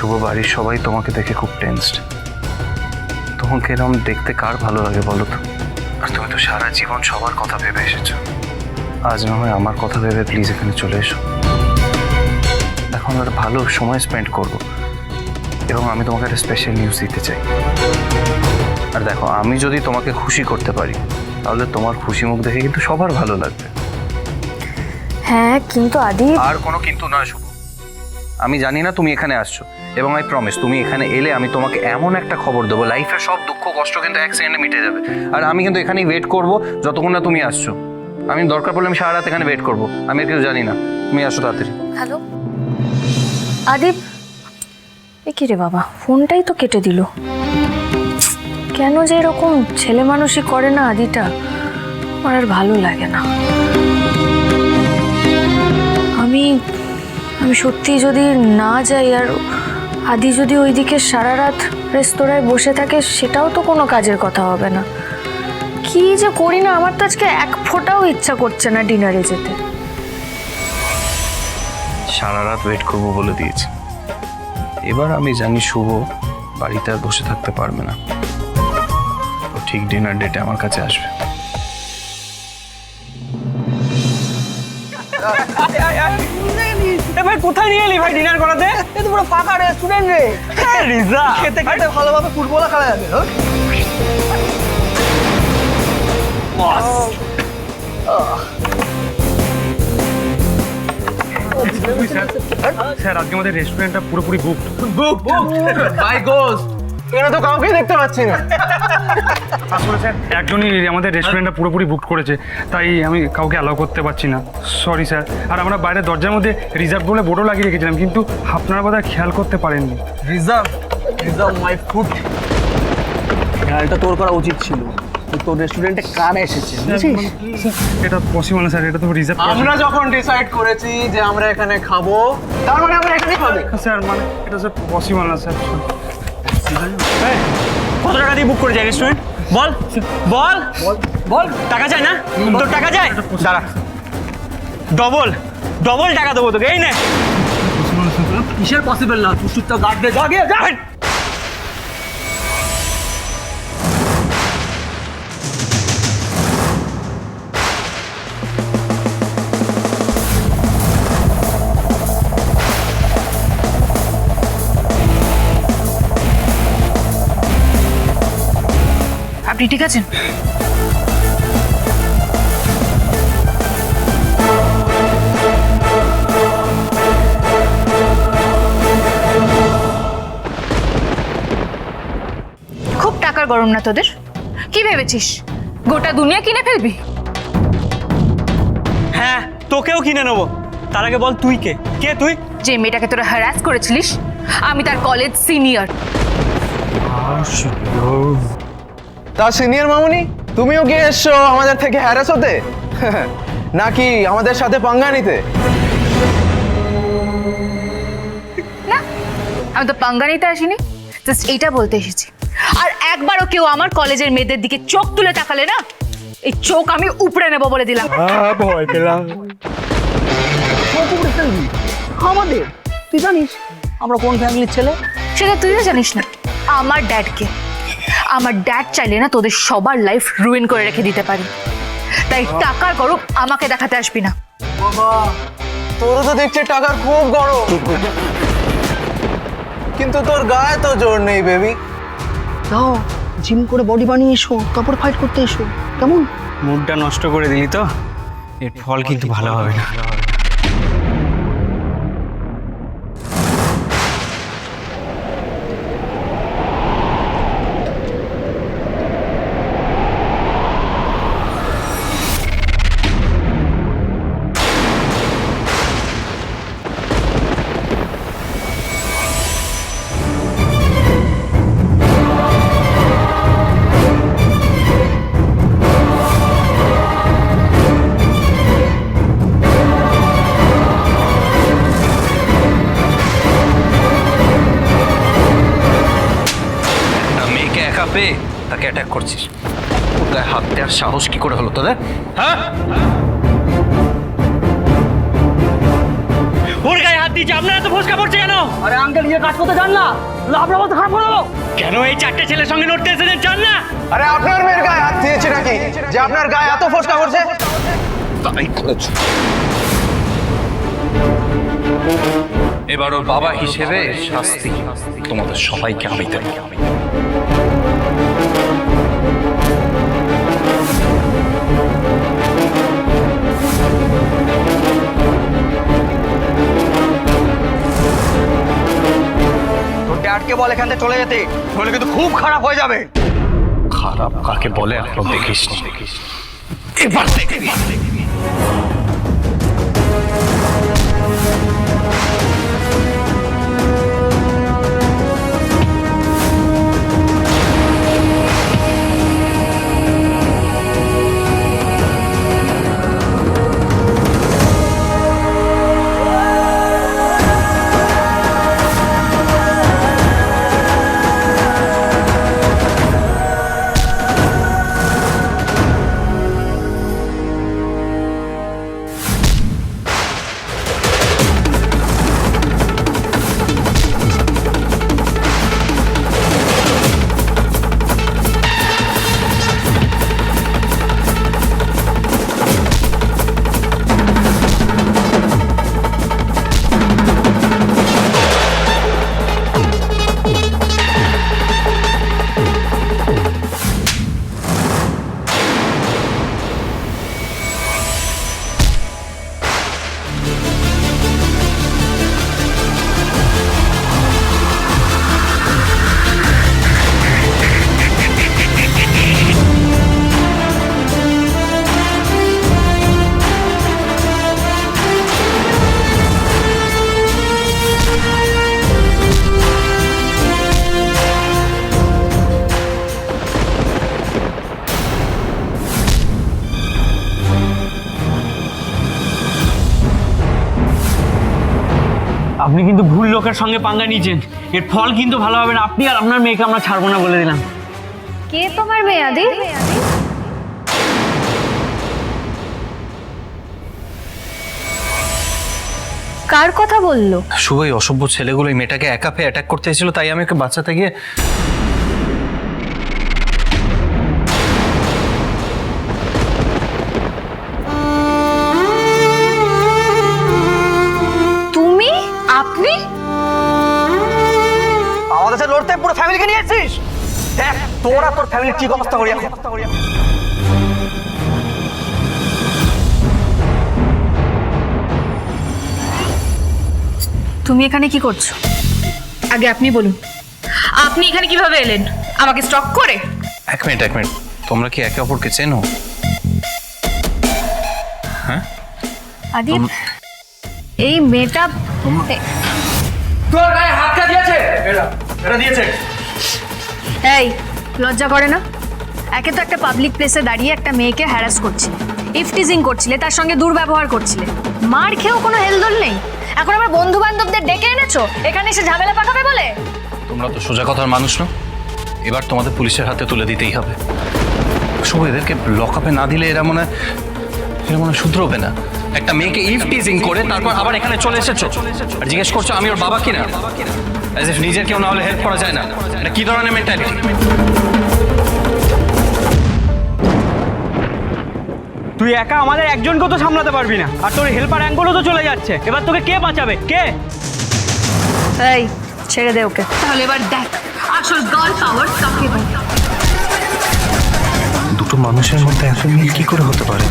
শুভ, বাড়ির সবাই তোমাকে দেখে খুব টেনসড। তোমাকে এরকম দেখতে কার ভালো লাগে বলো তো? আর তুমি তো সারা জীবন সবার কথা ভেবে এসেছো। আজ না হয় আমার কথা ভেবে প্লিজ এখানে চলে এসো। এখন একটা ভালো সময় স্পেন্ড করব এবং আমি তোমাকে একটা স্পেশাল নিউজ দিতে চাই। আর দেখো, আমি যদি তোমাকে খুশি করতে পারি তাহলে তোমার খুশি মুখ দেখে কিন্তু সবার ভালো লাগবে। হ্যাঁ, কিন্তু আদি। আর কোনো কিন্তু নয় শুভ। আমি জানি না তুমি এখানে আসছো, এবং আই প্রমিস তুমি এখানে এলে আমি তোমাকে এমন একটা খবর দেবো, লাইফের সব দুঃখ কষ্ট কিন্তু এক সেকেন্ডে মিটে যাবে। আর আমি কিন্তু এখানেই ওয়েট করবো যতক্ষণ না তুমি আসছো। আমি দরকার পড়লে আমি সারা রাত এখানে ওয়েট করবো। আমি আর কিছু জানি না, তুমি আসো তাড়াতাড়ি। হ্যালো আদিপ, এ কি রে বাবা, ফোনটাই তো কেটে দিল। কেন যে এরকম ছেলে মানুষই করে না আদিটা, আমার আর ভালো লাগে না। আমি সত্যি যদি না যাই আর আদি যদি ওইদিকে সারা রাত রেস্তোরাঁয় বসে থাকে, সেটাও তো কোনো কাজের কথা হবে না। কি যে করি না, আমার তো আজকে এক ফোঁটাও ইচ্ছা করছে না ডিনারে যেতে। সারা রাত ওয়েট করবো বলে দিয়েছি। এবার আমি জানি শুভ বাড়িতে আর বসে থাকতে পারবে না, ও ঠিক ডিনার ডেটে আমার কাছে আসবে। ভাই কোথায় নিয়ে এলি ভাই ডিনার করাতে? এ তো পুরো ফাঁকা রেস্টুরেন্ট রে। রিজা খেতে খেতে ভালোভাবে ফুটবল খেলা যাবে। স্যার আজকে আমাদের রেস্টুরেন্টটা পুরোপুরি বুকড। বাই গোস্ট, এখানে তো কাউকেই দেখতে পাচ্ছি না। আসলে স্যার একজনই আমাদের রেস্টুরেন্টটা পুরোপুরি বুক করেছে, তাই আমি কাউকে অ্যালাউ করতে পারছি না। Sorry sir. আর আমরা বাইরে দরজার মধ্যে রিজার্ভ বলে বোর্ডও লাগিয়ে রেখেছিলাম, কিন্তু আপনারা বোধহয় খেয়াল করতে পারেননি। Reserve my food. খেয়ালটা তোর করা উচিত ছিল। তোর রেস্টুরেন্টে কার এসেছে বুঝছিস? এটা পসিবল না স্যার, এটা তো রিজার্ভ। আমরা যখন ডিসাইড করেছি যে আমরা এখানে খাবো, তার মানে আমরা এখানেই খাবো। স্যার মানে এটা স্যার পসিবল না স্যার। কত টাকা দিয়ে বুক করে যায় রেস্টুরেন্ট? বল বল বল, টাকা চাই না তোর? টাকা চাই, দাঁড়া, ডবল ডবল টাকা দেবো তোকে। এই নে। কিসের পসিবল না? তুই তো গার্ড দে, যা গিয়ে যা। আপনি ঠিক আছেন? খুব টাকার গরম না তোদের? কি ভেবেছিস গোটা দুনিয়া কিনে ফেলবি? হ্যাঁ, তোকেও কিনে নেবো। তার আগে বল তুই কে? কে তুই? যে মেয়েটাকে তোরা হ্যারাস করেছিলিস, আমি তার কলেজ সিনিয়র। তা সিনিয়র মামুনি, তুমিও গিয়ে এসছো আমাদের থেকে হ্যারাস হতে নাকি আমাদের সাথে পাঙ্গা নিতে? না, আমি তো পাঙ্গা নিতে আসিনি, জাস্ট এইটা বলতে এসেছি। আর একবারও কেউ আমার কলেজের মেয়েদের দিকে চোখ তুলে তাকালে না, এই চোখ আমি উপড়ে নেবো বলে দিলাম। ভয় পেলাম। আমাদের, তুই জানিস আমরা কোন ফ্যামিলির ছেলে? সেটা তুইও জানিস না। আমার ড্যাডকে, আমার ড্যাড চাইলে না তোদের সবার লাইফ রুইন করে রেখে দিতে পারি। তাই টাকার গরম আমাকে দেখাতে আসবি না। বাবা, তোরও তো দেখছে টাকার খুব গরম, কিন্তু তোর গায়ে তো জোর নেই বেবি। যাও জিম করে বডি বানিয়ে এসো, তারপর ফাইট করতে এসো, কেমন? মুডটা নষ্ট করে দিলি তো, এর ফল কিন্তু ভালো হবে না। পেয়ে তাকে অ্যাটাক করছিস, ওর গায়ে হাত দেওয়ার সাহস কি করে হলো তোদের? হ্যাঁ, ওর গায়ে হাত দিয়েছে, আপনারা এত ফোসকা পড়ছে কেন? আরে আঙ্কেল নিজে কাজ করতে জান না, আপনার অবস্থা খারাপ করে দেবো। কেন এই চারটে ছেলের সঙ্গে লড়তে এসেছেন জান না? আরে আপনার মেয়ের গায়ে হাত দিয়েছে নাকি যে আপনার গায়ে এত ফোসকা করছে? তাই করেছো। এবার ওর বাবা হিসেবে শাস্তি তোমাদের সবাইকে আমি দেব। তোর ড্যাডকে বল এখান থেকে চলে যেতে, নইলে কিন্তু খুব খারাপ হয়ে যাবে। খারাপ কাকে বলে এখনো দেখিস নি, এবার দেখবি। আপনি কিন্তু ভুল লোকের সঙ্গে পাঙ্গা নিয়েছেন, এর ফল কিন্তু ভালো হবে না। আপনি আর আপনার মেয়েকে আমরা ছাড়বো না বলে দিলাম। কে তোমার মেয়ে আদি? কার কথা বললো? শুভ এই অসভ্য ছেলেগুলো এই মেয়েটাকে একা পেয়ে অ্যাটাক করতে এসেছিল, তাই আমি ওকে বাঁচাতে গিয়ে তুমি? আপনি? আমাদের সাথে লড়তে পুরো ফ্যামিলিকে নিয়ে এসেছিস। দেখ তোরা তোর ফ্যামিলির কি অবস্থা করি এখন। তুমি এখানে কি করছো? আগে আপনি বলুন, আপনি এখানে কিভাবে এলেন? আমাকে স্টক করে? এক মিনিট তোমরা কি একে অপরকে চেনো? আদি, এই মেয়েটা তোর গায়ে হাত কা দিয়েছে? এটা দিয়েছে। এই লজ্জা করে না? একে তো একটা পাবলিক প্লেসে দাঁড়িয়ে একটা মেয়েকে হ্যারাস করছিলে, ইফটিজিং করছিলে, তার সঙ্গে দুর্ব্যবহার করছিলে, মার খেয়েও কোনো হেলদোল নেই। এখন আবার বন্ধু বান্ধবদের ডেকে এনেছো এখানে এসে ঝামেলা পাকাবে বলে? তোমরা তো সোজা কথার মানুষ না, এবার তোমাদের পুলিশের হাতে তুলে দিতেই হবে। শুভ এদেরকে লকআপে না দিলে এরা মনে হয় শুধরোবে না। একটা মেয়েকে ইফটিজিং করে তারপর আবার এখানে চলে এসেছো আর জিজ্ঞেস করছো আমি ওর বাবা কিনা। অ্যাজ ইফ নিজের কেউ না হলে হেল্প করা যায় না। এটা কি ধরনের মেন্টালিটি? তুই একা আমাদের একজনকেও তো সামলাতে পারবি না, আর তোর হেল্পার অ্যাঙ্গেলও তো চলে যাচ্ছে। এবার তোকে কে বাঁচাবে? কে? এই ছেড়ে দে ওকে। তাহলে এবার দেখ আসল গার্ল পাওয়ার কাকে বলে। দুটো মানুষের মধ্যে এত মিল কি করে হতে পারে?